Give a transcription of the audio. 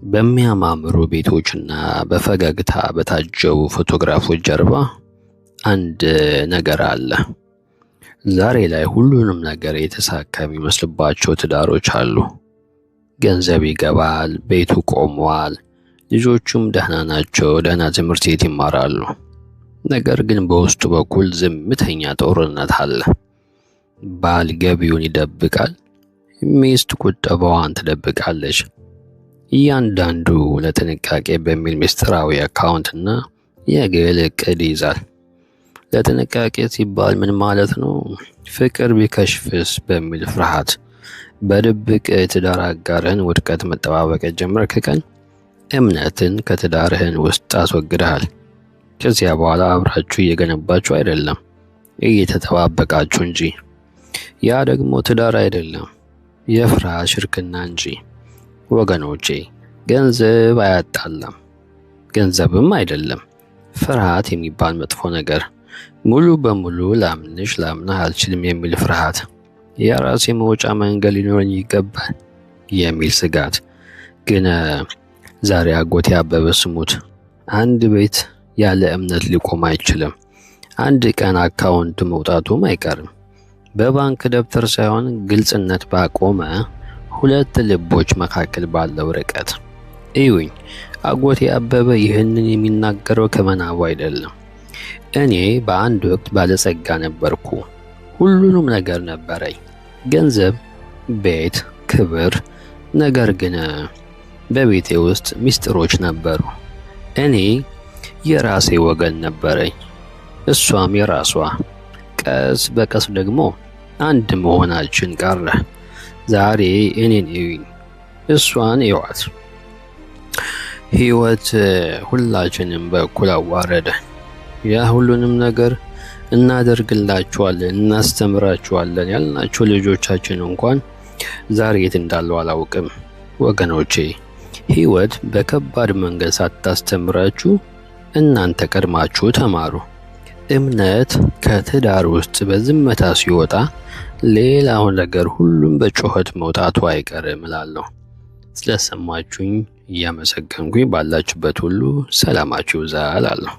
በሚያማምሩ ቤቶችና በፈገግታ በታጀቡ ፎቶግራፎች ጀርባ አንድ ነገር አለ። ዛሬ ላይ ሁሉንም ነገር የተሳካ የሚመስልባቸው ትዳሮች አሉ። ገንዘብ ይገባል፣ ቤቱ ቆሟል፣ ልጆቹም ደህና ናቸው፣ ደህና ትምህርት ቤት ይማራሉ። ነገር ግን በውስጡ በኩል ዝምተኛ ጦርነት አለ። ባል ገቢውን ይደብቃል፣ ሚስት ቁጠባዋን ትደብቃለች። እያንዳንዱ ለጥንቃቄ በሚል ምስጢራዊ አካውንትና የግል እቅድ ይዛል። ለጥንቃቄ ሲባል ምን ማለት ነው? ፍቅር ቢከሽፍስ በሚል ፍርሃት በድብቅ የትዳር አጋርህን ውድቀት መጠባበቅ የጀመርክ ቀን እምነትን ከትዳርህን ውስጥ አስወግደሃል። ከዚያ በኋላ አብራችሁ እየገነባችሁ አይደለም፣ እየተጠባበቃችሁ እንጂ። ያ ደግሞ ትዳር አይደለም፣ የፍርሃት ሽርክና እንጂ። ወገኖቼ፣ ገንዘብ አያጣላም፣ ገንዘብም አይደለም ፍርሃት የሚባል መጥፎ ነገር። ሙሉ በሙሉ ላምንሽ ላምናህ አልችልም የሚል ፍርሃት፣ የራሴ መውጫ መንገድ ሊኖረኝ ይገባል የሚል ስጋት። ግን ዛሬ አጎቴ አበበ ስሙት፣ አንድ ቤት ያለ እምነት ሊቆም አይችልም። አንድ ቀን አካውንት መውጣቱም አይቀርም። በባንክ ደብተር ሳይሆን ግልጽነት ባቆመ ሁለት ልቦች መካከል ባለው ርቀት። እዩኝ፣ አጎቴ አበበ ይህንን የሚናገረው ከመናቡ አይደለም። እኔ በአንድ ወቅት ባለጸጋ ነበርኩ። ሁሉንም ነገር ነበረኝ፣ ገንዘብ፣ ቤት፣ ክብር። ነገር ግን በቤቴ ውስጥ ሚስጥሮች ነበሩ። እኔ የራሴ ወገን ነበረኝ፣ እሷም የራሷ። ቀስ በቀስ ደግሞ አንድ መሆናችን ቀረ። ዛሬ እኔን እዩኝ፣ እሷን እዩዋት። ሕይወት ሁላችንም በኩል አዋረደ። ያ ሁሉንም ነገር እናደርግላችኋለን፣ እናስተምራችኋለን ያልናቸው ልጆቻችን እንኳን ዛሬ የት እንዳሉ አላውቅም። ወገኖቼ፣ ሕይወት በከባድ መንገድ ሳታስተምራችሁ እናንተ ቀድማችሁ ተማሩ። እምነት ከትዳር ውስጥ በዝምታ ሲወጣ ሌላው ነገር ሁሉም በጩኸት መውጣቱ አይቀርም እላለሁ። ስለሰማችሁኝ እያመሰገንኩኝ ባላችሁበት ሁሉ ሰላማችሁ ይብዛ እላለሁ።